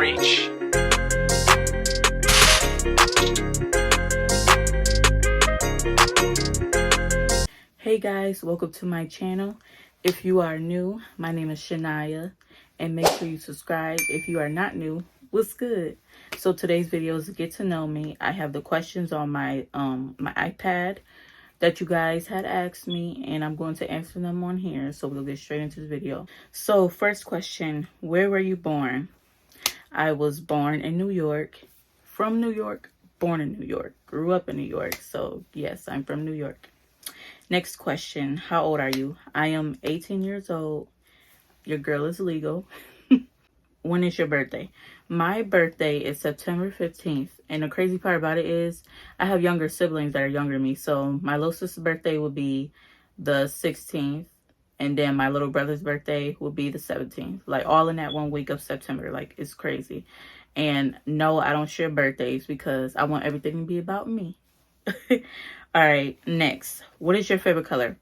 reach. Hey guys, welcome to my channel. If you are new, my name is Shania, and make sure you subscribe. If you are not new, what's good? So today's video is to get to know me. I have the questions on my my iPad that you guys had asked me, and I'm going to answer them on here. So we'll get straight into the video. So first question, where were you born? I was born in New York, from New York, born in New York, grew up in New York. So yes, I'm from New York. Next question, how old are you? I am 18 years old. Your girl is legal. When is your birthday? My birthday is September 15th. And the crazy part about it is I have younger siblings that are younger than me. So my little sister's birthday will be the 16th. And then my little brother's birthday will be the 17th. Like all in that 1 week of September. Like it's crazy. And no, I don't share birthdays because I want everything to be about me. All right, next. What is your favorite color?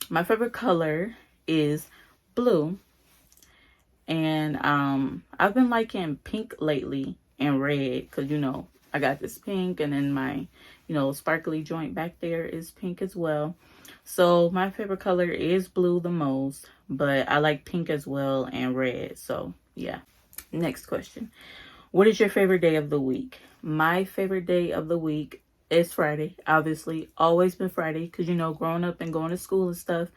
My favorite color is blue. And I've been liking pink lately and red because, you know, I got this pink, and then my, you know, sparkly joint back there is pink as well. So my favorite color is blue the most, but I like pink as well and red. So yeah. Next question. What is your favorite day of the week? My favorite day of the week is Friday. Obviously, always been Friday because, you know, growing up and going to school and stuff.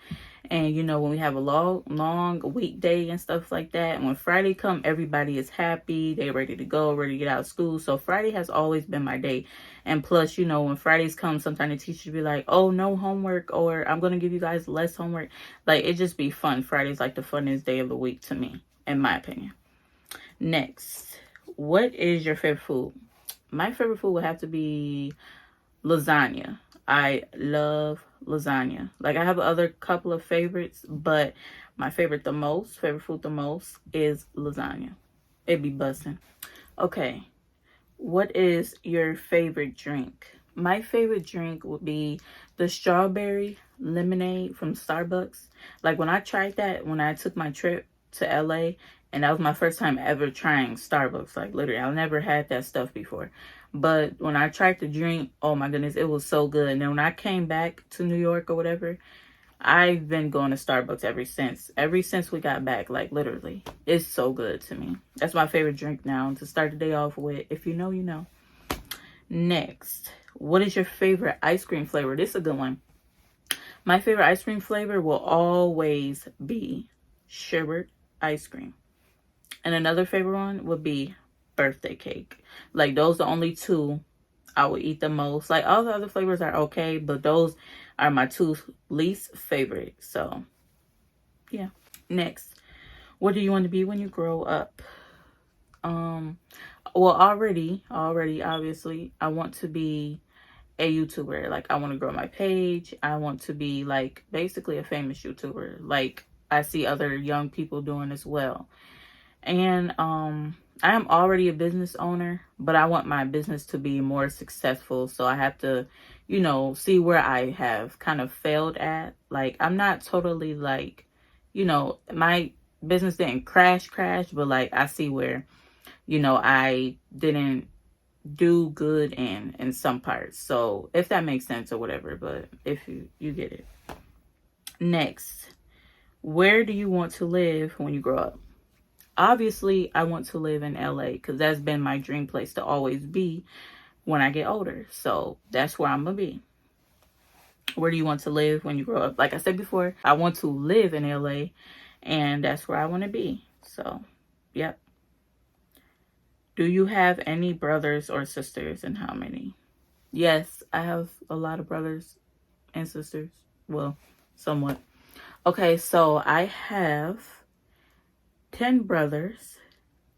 And, you know, when we have a long weekday and stuff like that, and when Friday come, everybody is happy. They're ready to go, ready to get out of school. So Friday has always been my day. And plus, you know, when Fridays come, sometimes the teachers be like, oh, no homework, or I'm going to give you guys less homework. Like, it just be fun. Friday's like the funnest day of the week to me, in my opinion. Next, what is your favorite food? My favorite food would have to be lasagna. I love lasagna. Like, I have other couple of favorites, but my favorite food the most is lasagna. It be bussin'. Okay, what is your favorite drink? My favorite drink would be the strawberry lemonade from Starbucks. Like, when I tried that, when I took my trip to LA, and that was my first time ever trying Starbucks. Like, literally, I've never had that stuff before. But when I tried the drink, oh my goodness, it was so good. And then when I came back to New York or whatever, I've been going to Starbucks ever since. Ever since we got back, like literally. It's so good to me. That's my favorite drink now to start the day off with. If you know, you know. Next, what is your favorite ice cream flavor? This is a good one. My favorite ice cream flavor will always be sherbet ice cream. And another favorite one would be birthday cake. Like, those are the only two I would eat the most. Like, all the other flavors are okay, but those are my two least favorite. So yeah. Next, what do you want to be when you grow up? Well, already obviously I want to be a YouTuber. Like, I want to grow my page. I want to be like basically a famous YouTuber, like I see other young people doing as well. And I am already a business owner, but I want my business to be more successful. So I have to, you know, see where I have kind of failed at. Like, I'm not totally like, you know, my business didn't crash, but like I see where, you know, I didn't do good in some parts. So if that makes sense or whatever, but if you get it. Next, where do you want to live when you grow up? Obviously, I want to live in LA because that's been my dream place to always be when I get older. So that's where I'm going to be. Where do you want to live when you grow up? Like I said before, I want to live in LA, and that's where I want to be. So, yep. Do you have any brothers or sisters, and how many? Yes, I have a lot of brothers and sisters. Well, somewhat. Okay, so I have 10 brothers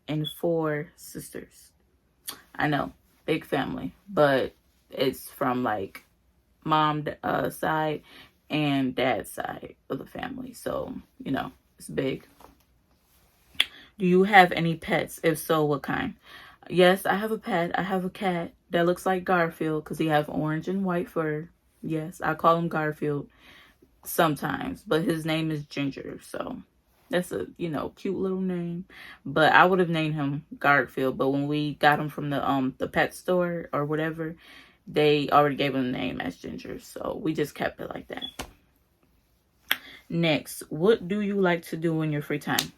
and 4 sisters. I know, big family, but it's from like mom side and dad's side of the family. So, you know, it's big. Do you have any pets? If so, what kind? Yes, I have a pet. I have a cat that looks like Garfield because he has orange and white fur. Yes, I call him Garfield sometimes, but his name is Ginger. So That's a, you know, cute little name. But I would have named him Garfield. But when we got him from the pet store or whatever, they already gave him the name as Ginger. So we just kept it like that. Next, what do you like to do in your free time?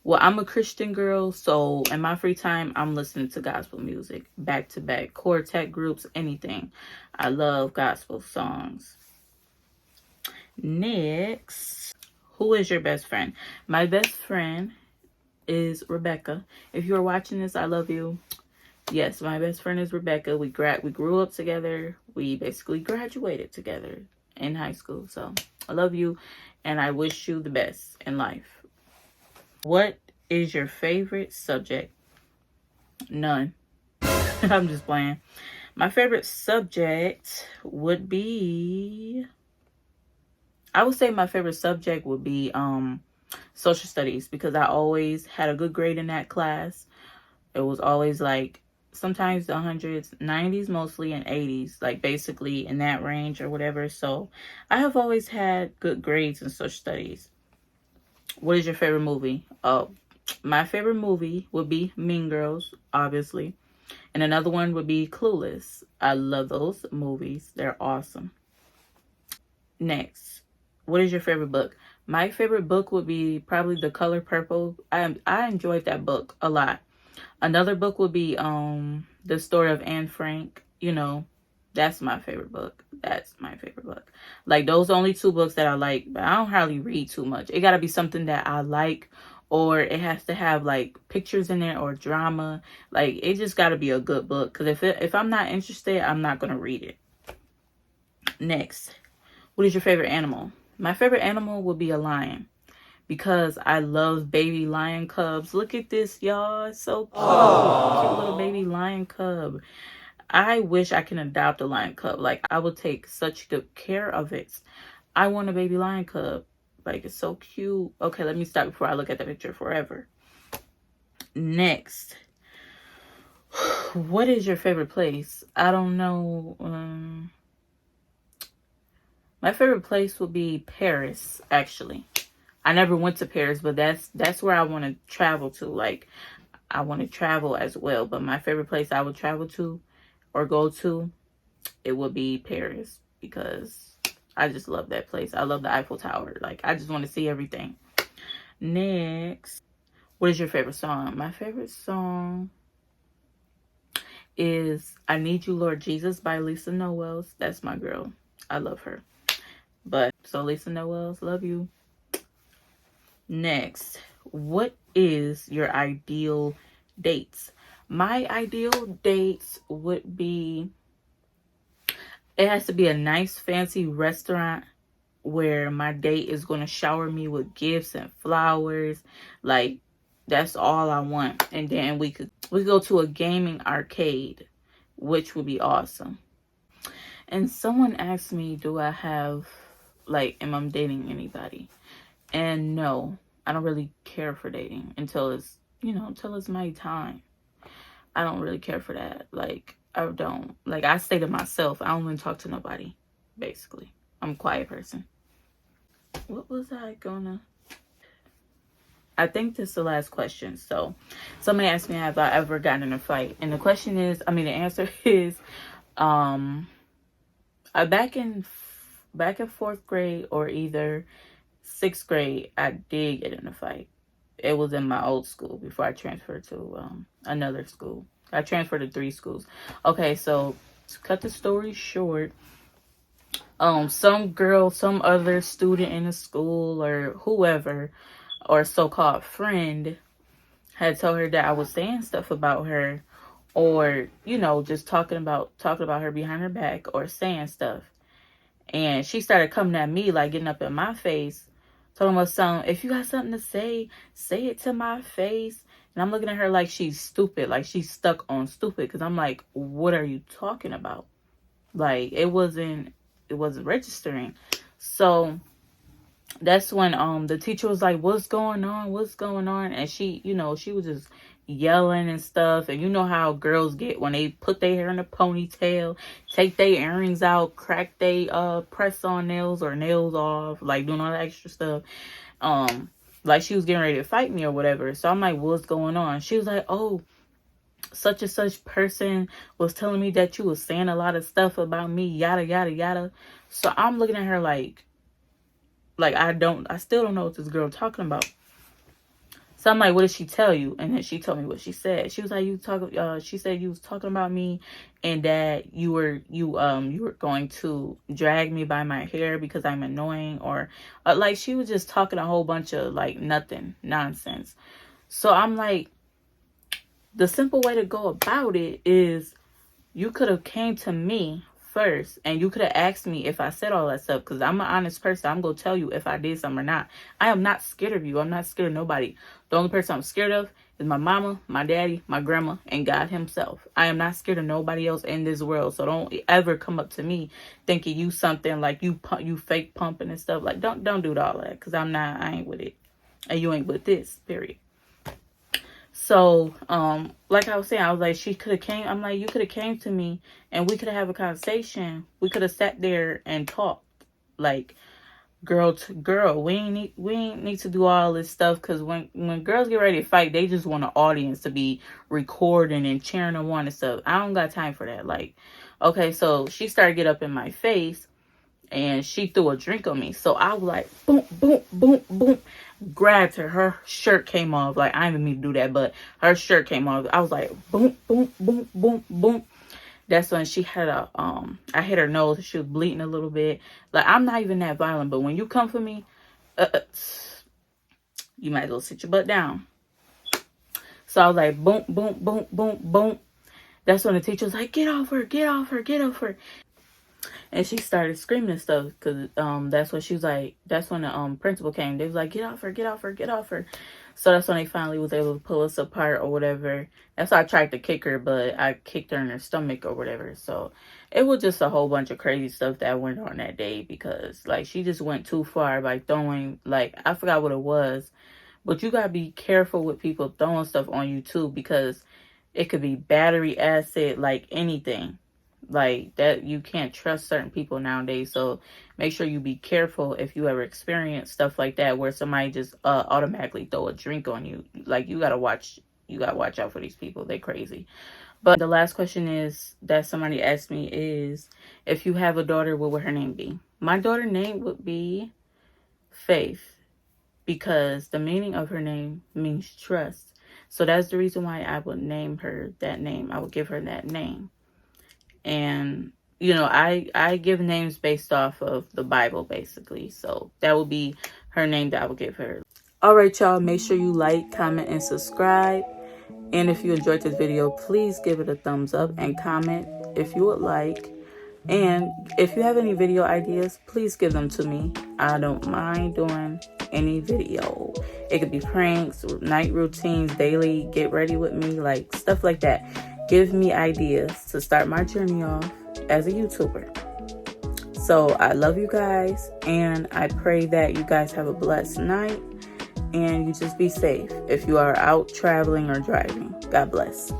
Well, I'm a Christian girl, so in my free time, I'm listening to gospel music, back to back, quartet groups, anything. I love gospel songs. Next, who is your best friend? My best friend is Rebecca. If you're watching this, I love you. Yes, my best friend is Rebecca. We grew up together. We basically graduated together in high school. So I love you, and I wish you the best in life. What is your favorite subject? None. I'm just playing. My favorite subject would be, I would say my favorite subject would be social studies, because I always had a good grade in that class. It was always like sometimes the hundreds, 90s mostly, and 80s, like basically in that range or whatever. So I have always had good grades in social studies. What is your favorite movie? Oh, my favorite movie would be Mean Girls, obviously. And another one would be Clueless. I love those movies. They're awesome. Next, what is your favorite book? My favorite book would be probably The Color Purple. I enjoyed that book a lot. Another book would be The Story of Anne Frank. You know, that's my favorite book. That's my favorite book. Like, those are only two books that I like, but I don't hardly read too much. It got to be something that I like, or it has to have like pictures in it or drama. Like, it just got to be a good book, because if I'm not interested, I'm not going to read it. Next, what is your favorite animal? My favorite animal would be a lion, because I love baby lion cubs. Look at this, y'all. It's so cute. Cute little baby lion cub. I wish I can adopt a lion cub. Like, I would take such good care of it. I want a baby lion cub. Like, it's so cute. Okay, let me stop before I look at the picture forever. Next, what is your favorite place? I don't know. My favorite place would be Paris, actually. I never went to Paris, but that's where I want to travel to. Like, I want to travel as well. But my favorite place I would travel to or go to, it would be Paris, because I just love that place. I love the Eiffel Tower. Like, I just want to see everything. Next, what is your favorite song? My favorite song is I Need You, Lord Jesus by Lisa Noels. That's my girl. I love her. But, so Lisa Noels, love you. Next, what is your ideal dates? My ideal dates would be, it has to be a nice fancy restaurant where my date is going to shower me with gifts and flowers. Like, that's all I want. And then we could go to a gaming arcade, which would be awesome. And someone asked me, do I have, like, am I dating anybody? And no, I don't really care for dating until it's, you know, until it's my time. I don't really care for that. Like, I don't. Like, I stay to myself. I don't even talk to nobody, basically. I'm a quiet person. What was I gonna... I think this is the last question. So, somebody asked me, have I ever gotten in a fight? And the question is, the answer is, back in 4th grade or either 6th grade, I did get in a fight. It was in my old school before I transferred to another school. I transferred to 3 schools. Okay, so to cut the story short, some other student in the school or whoever, or so-called friend, had told her that I was saying stuff about her, or, you know, just talking about her behind her back or saying stuff. And she started coming at me, like getting up in my face, talking about something. If you got something to say it to my face. And I'm looking at her like she's stupid, like she's stuck on stupid. Because I'm like, what are you talking about? Like, it wasn't registering. So that's when the teacher was like, what's going on? And she, you know, she was just yelling and stuff. And you know how girls get when they put their hair in a ponytail, take their earrings out, crack they press on nails or nails off, like doing all that extra stuff. like she was getting ready to fight me or whatever. So I'm like, what's going on? She was like, oh, such and such person was telling me that you was saying a lot of stuff about me, yada yada yada. So I'm looking at her like I still don't know what this girl talking about. So I'm like, what did she tell you? And then she told me what she said. She was like, she said you was talking about me, and that you were going to drag me by my hair because I'm annoying, or like she was just talking a whole bunch of like nothing, nonsense. So I'm like, the simple way to go about it is you could have came to me first and you could have asked me if I said all that stuff, because I'm an honest person. I'm gonna tell you if I did something or not. I am not scared of you. I'm not scared of nobody. The only person I'm scared of is my mama, my daddy, my grandma, and God himself. I am not scared of nobody else in this world. So don't ever come up to me thinking you something like you fake pumping and stuff. Like don't do all that, because I ain't with it, and you ain't with this, period. So, like I was saying, I was like, she could have came. I'm like, you could have came to me and we could have a conversation. We could have sat there and talked like girl to girl. We ain't need to do all this stuff, because when girls get ready to fight, they just want an audience to be recording and cheering them on and stuff. I don't got time for that. Like, okay, so she started to get up in my face and she threw a drink on me. So I was like, boom, boom, boom, boom. Grabbed her. Her shirt came off. Like, I didn't mean to do that, but her shirt came off. I was like, boom, boom, boom, boom, boom. That's when she had I hit her nose. She was bleeding a little bit. Like, I'm not even that violent, but when you come for me, you might as well sit your butt down. So I was like, boom, boom, boom, boom, boom. That's when the teacher was like, get off her, get off her, get off her. And she started screaming and stuff, because that's what she was like. That's when the principal came. They was like, get off her, get off her, get off her. So that's when they finally was able to pull us apart or whatever. That's why I tried to kick her, but I kicked her in her stomach or whatever. So it was just a whole bunch of crazy stuff that went on that day, because like she just went too far by throwing, like, I forgot what it was. But you gotta be careful with people throwing stuff on you too, because it could be battery acid, like anything. Like that, you can't trust certain people nowadays. So make sure you be careful if you ever experience stuff like that, where somebody just automatically throw a drink on you. Like, you gotta watch out for these people. They crazy. But the last question is that somebody asked me is, if you have a daughter, what would her name be? My daughter's name would be Faith, because the meaning of her name means trust. So that's the reason why I would name her that name. I would give her that name. And, you know, I give names based off of the Bible, basically. So that would be her name that I would give her. All right, y'all. Make sure you like, comment, and subscribe. And if you enjoyed this video, please give it a thumbs up and comment if you would like. And if you have any video ideas, please give them to me. I don't mind doing any video. It could be pranks, night routines, daily get ready with me, like stuff like that. Give me ideas to start my journey off as a YouTuber. So I love you guys, and I pray that you guys have a blessed night, and you just be safe if you are out traveling or driving. God bless.